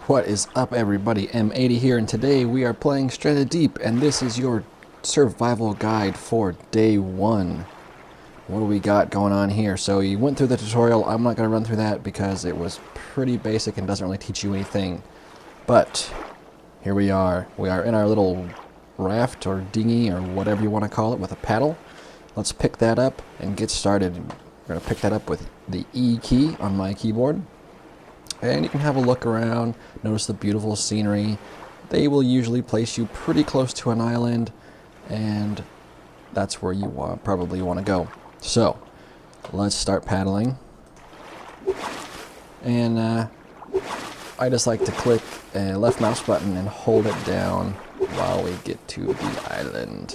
What is up, everybody? M80 here, and today we are playing Stranded Deep, and this is your survival guide for day 1. What do we got going on here? So you went through the tutorial. I'm not going to run through that because it was pretty basic and doesn't really teach you anything. But here we are. We are in our little raft or dinghy or whatever you want to call it with a paddle. Let's pick that up and get started. We're going to pick that up with the E key on my keyboard. And you can have a look around, notice the beautiful scenery. They will usually place you pretty close to an island, and that's where you probably want to go. So, let's start paddling. And I just like to click a left mouse button and hold it down while we get to the island.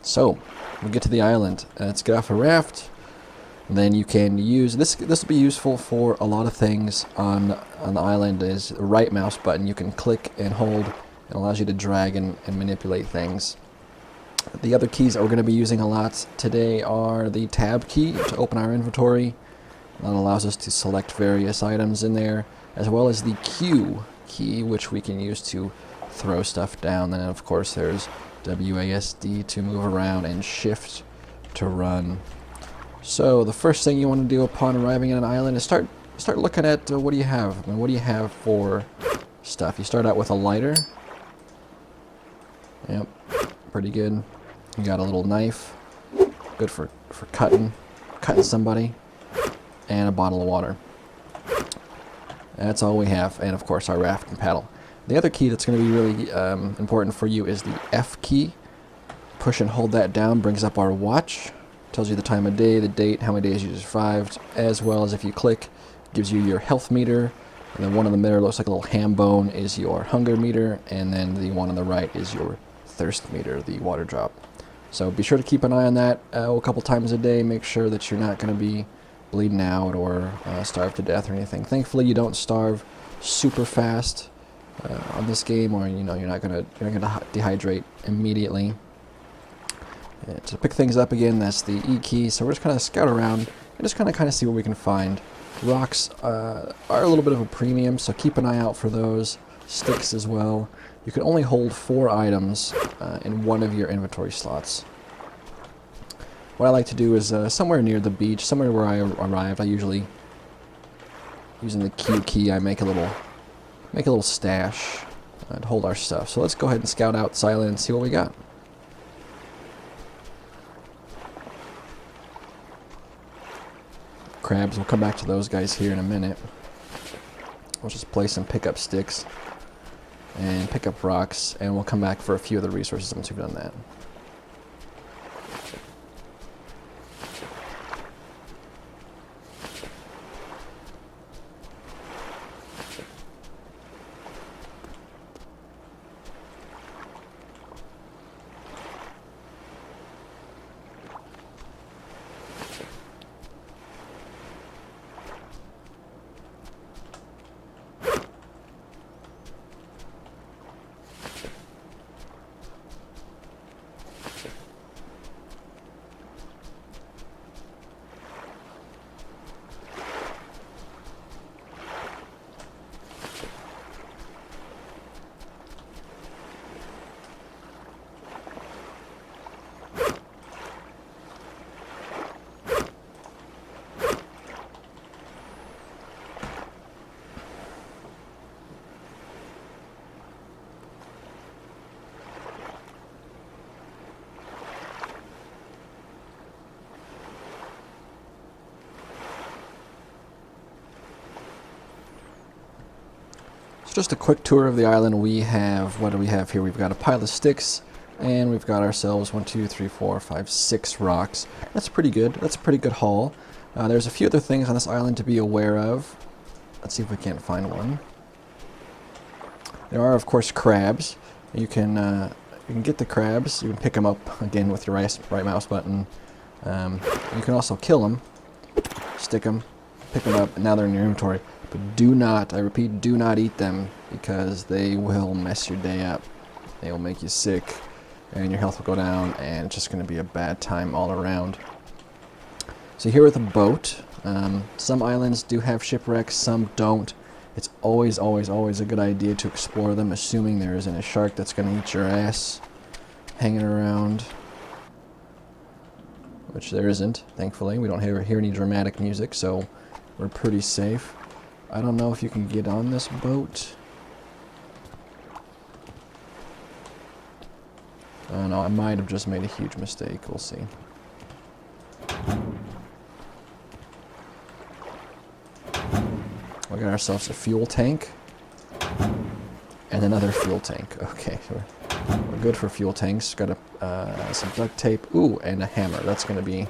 So, we get to the island. Let's get off a raft. Then you can use this. This will be useful for a lot of things on the island. Is the right mouse button. You can click and hold. It allows you to drag and manipulate things. The other keys that we're going to be using a lot today are the tab key to open our inventory. That allows us to select various items in there, as well as the Q key, which we can use to throw stuff down. Then, of course, there's WASD to move around and shift to run. So the first thing you want to do upon arriving at an island is start looking at what do you have. I mean, what do you have for stuff? You start out with a lighter. Yep, pretty good. You got a little knife, good for cutting somebody, and a bottle of water. That's all we have, and of course our raft and paddle. The other key that's going to be really important for you is the F key. Push and hold that down brings up our watch. Tells you the time of day, the date, how many days you survived, as well as if you click, gives you your health meter. And then one in the middle looks like a little ham bone is your hunger meter, and then the one on the right is your thirst meter, the water drop. So be sure to keep an eye on that a couple times a day. Make sure that you're not going to be bleeding out or starve to death or anything. Thankfully, you don't starve super fast on this game, or you're not gonna dehydrate immediately. And to pick things up again, that's the E key. So we're just kind of scout around and just kind of see what we can find. Rocks are a little bit of a premium, so keep an eye out for those. Sticks as well. You can only hold 4 items in one of your inventory slots. What I like to do is somewhere near the beach, somewhere where I arrived. I usually, using the Q key, I make a little stash to hold our stuff. So let's go ahead and scout out this island and see what we got. Crabs, we'll come back to those guys here in a minute. We'll just place some pickup sticks and pick up rocks, and we'll come back for a few of the resources once we've done that. So just a quick tour of the island. We have, what do we have here? We've got a pile of sticks, and we've got ourselves 1, 2, 3, 4, 5, 6 rocks. That's pretty good. That's a pretty good haul. There's a few other things on this island to be aware of. Let's see if we can't find one. There are, of course, crabs. You can get the crabs. You can pick them up again with your right mouse button. You can also kill them, stick them, pick them up, and now they're in your inventory. But do not, I repeat, do not eat them, because they will mess your day up. They will make you sick, and your health will go down, and it's just going to be a bad time all around. So here with a boat, some islands do have shipwrecks, some don't. It's always, always, always a good idea to explore them, assuming there isn't a shark that's going to eat your ass hanging around. Which there isn't, thankfully. We don't hear any dramatic music, so we're pretty safe. I don't know if you can get on this boat. I don't know, I might have just made a huge mistake. We'll see. We got ourselves a fuel tank and another fuel tank. Okay, so we're good for fuel tanks. Got some duct tape. Ooh, and a hammer. That's going to be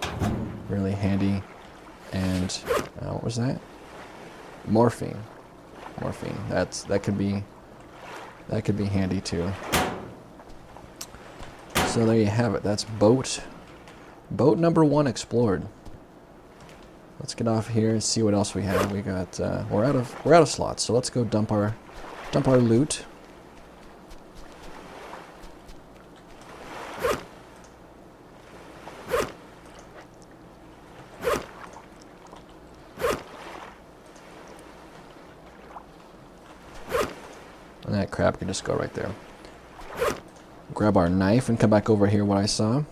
really handy. And what was that? Morphine. Morphine. That could be handy too. So there you have it. That's boat number 1 explored. Let's get off here and see what else we have. We got we're out of slots, so let's go dump our loot. And that crab can just go right there. Grab our knife and come back over here. What I saw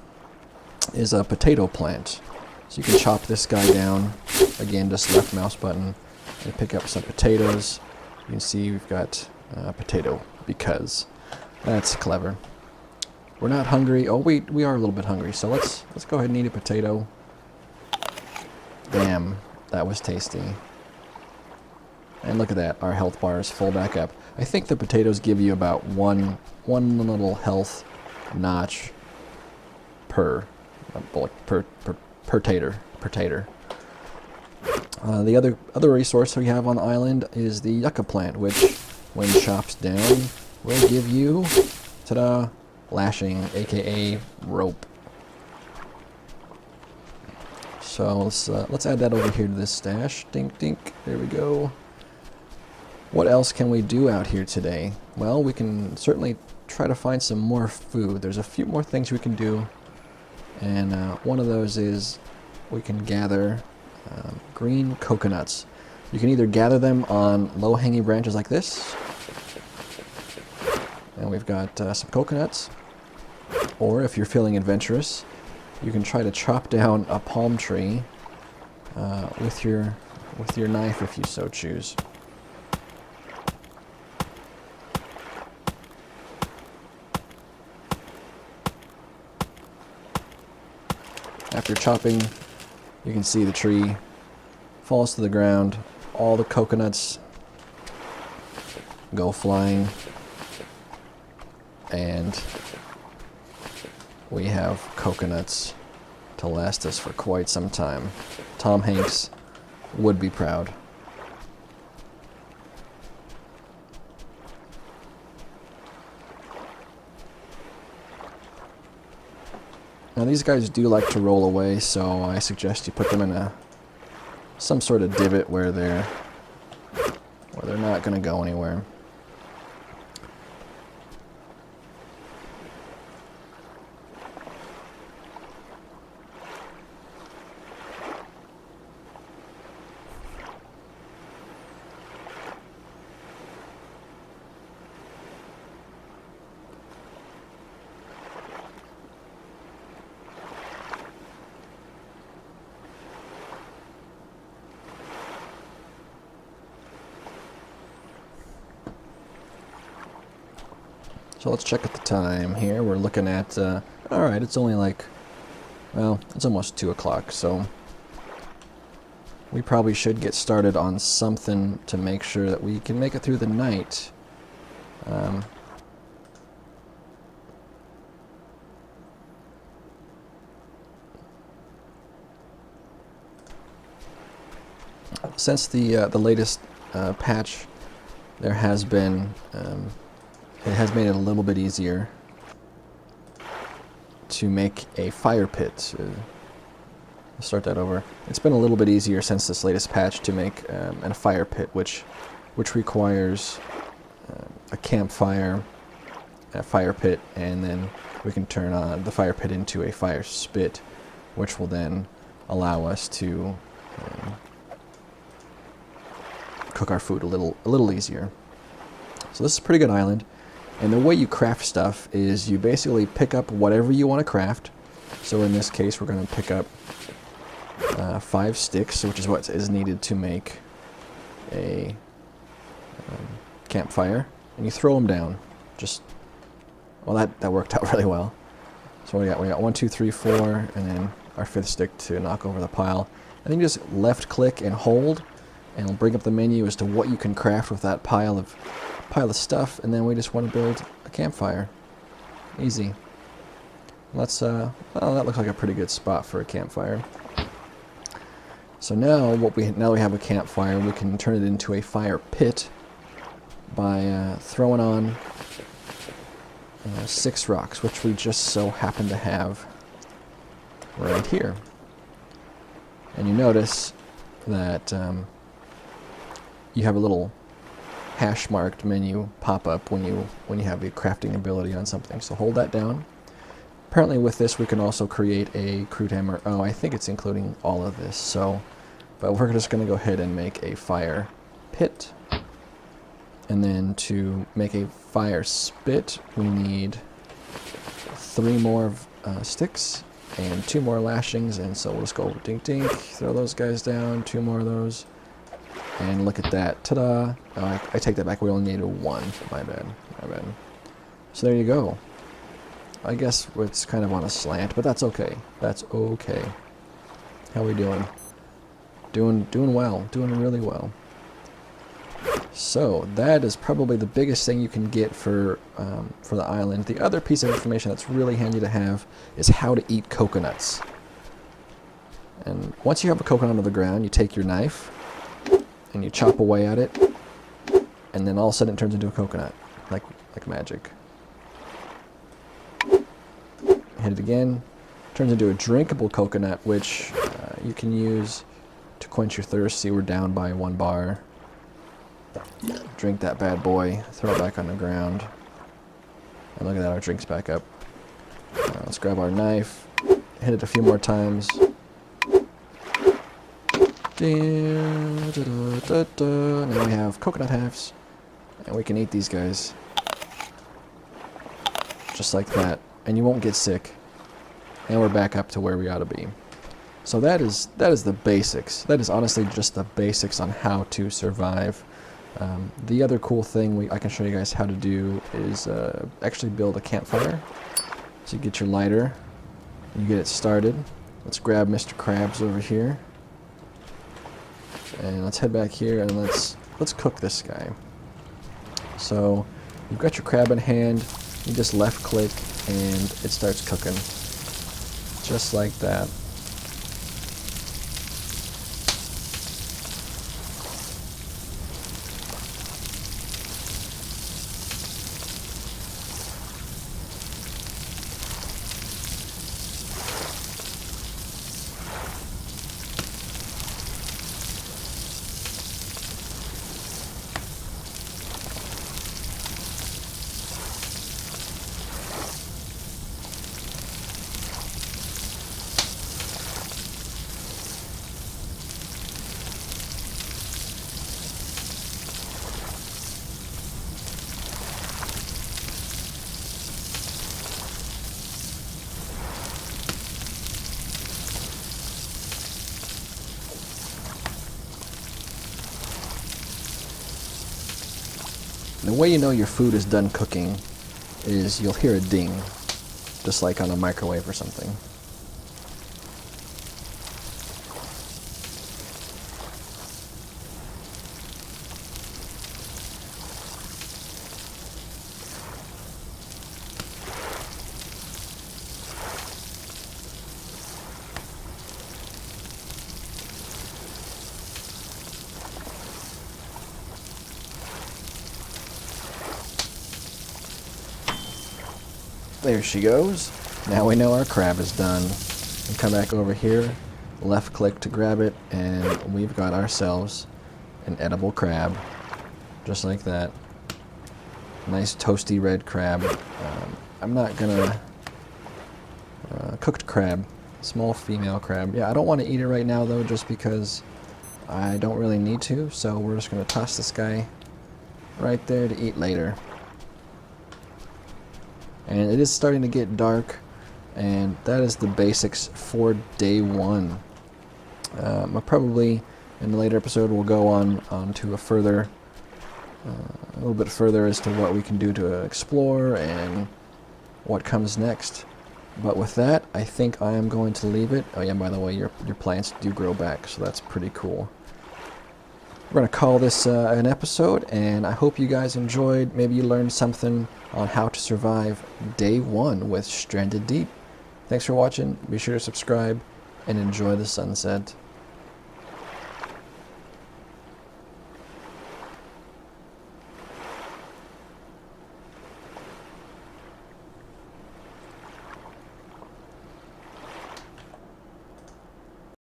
is a potato plant. So you can chop this guy down. Again, just left mouse button and pick up some potatoes. You can see we've got a potato because that's clever. We're not hungry. Oh, we are a little bit hungry. So let's go ahead and eat a potato. Damn, that was tasty. And look at that, our health bar is full back up. I think the potatoes give you about one little health notch per tater. The other resource we have on the island is the yucca plant, which, when chopped down, will give you, ta-da, lashing, aka rope. So let's add that over here to this stash. Dink, dink. There we go. What else can we do out here today? Well, we can certainly try to find some more food. There's a few more things we can do, and one of those is we can gather green coconuts. You can either gather them on low-hanging branches like this, and we've got some coconuts, or if you're feeling adventurous, you can try to chop down a palm tree with your knife if you so choose. After chopping, you can see the tree falls to the ground. All the coconuts go flying, and we have coconuts to last us for quite some time. Tom Hanks would be proud. Now these guys do like to roll away, so I suggest you put them in some sort of divot where they're not going to go anywhere. So let's check at the time here. We're looking at, alright, it's only like, well, it's almost 2 o'clock, so we probably should get started on something to make sure that we can make it through the night. Since the latest patch, there has been it has made it a little bit easier to make a fire pit. I'll start that over. It's been a little bit easier since this latest patch to make a fire pit, which requires a campfire, a fire pit, and then we can turn on the fire pit into a fire spit, which will then allow us to cook our food a little easier. So this is a pretty good island, and the way you craft stuff is you basically pick up whatever you want to craft. So in this case, we're going to pick up 5 sticks, which is what is needed to make a campfire, and you throw them down. Just, well, that worked out really well. So we got 1, 2, 3, 4, and then our 5th stick to knock over the pile. And then you just left click and hold, and it'll bring up the menu as to what you can craft with that pile of stuff. And then we just want to build a campfire. Easy. Let's well, that looks like a pretty good spot for a campfire. So now now we have a campfire, we can turn it into a fire pit by throwing on 6 rocks, which we just so happen to have right here. And you notice that you have a little hash marked menu pop up when you have a crafting ability on something. So hold that down. Apparently with this we can also create a crude hammer. Oh, I think it's including all of this. So, but we're just going to go ahead and make a fire pit. And then to make a fire spit, we need 3 more sticks and 2 more lashings. And so we'll just go dink dink, throw those guys down, 2 more of those. And look at that. Ta-da! Oh, I take that back. We only needed 1. My bad. My bad. So there you go. I guess it's kind of on a slant, but that's okay. That's okay. How we doing? Doing well. Doing really well. So that is probably the biggest thing you can get for the island. The other piece of information that's really handy to have is how to eat coconuts. And once you have a coconut on the ground, you take your knife and you chop away at it, and then all of a sudden it turns into a coconut, like magic. Hit it again, turns into a drinkable coconut, which you can use to quench your thirst. See, we're down by 1 bar. Drink that bad boy, throw it back on the ground, and look at that, our drink's back up. Let's grab our knife, hit it a few more times. Now we have coconut halves, and we can eat these guys just like that, and you won't get sick. And we're back up to where we ought to be. So that is the basics. That is honestly just the basics on how to survive. The other cool thing I can show you guys how to do is actually build a campfire. So you get your lighter, you get it started. Let's grab Mr. Krabs over here, and let's head back here and let's cook this guy. So you've got your crab in hand. You just left click and it starts cooking, just like that. The way you know your food is done cooking is you'll hear a ding, just like on a microwave or something. There she goes. Now we know our crab is done. And come back over here left click to grab it, and we've got ourselves an edible crab, just like that. Nice toasty red crab. I'm not gonna cooked crab, small female crab. Yeah, I don't want to eat it right now though, just because I don't really need to. So we're just gonna toss this guy right there to eat later. And it is starting to get dark, and that is the basics for day one. I'll probably in the later episode we'll go on to a further, a little bit further as to what we can do to explore and what comes next. But with that, I think I am going to leave it. Oh yeah, by the way, your plants do grow back, so that's pretty cool. We're going to call this an episode, and I hope you guys enjoyed. Maybe you learned something on how to survive day one with Stranded Deep. Thanks for watching. Be sure to subscribe and enjoy the sunset.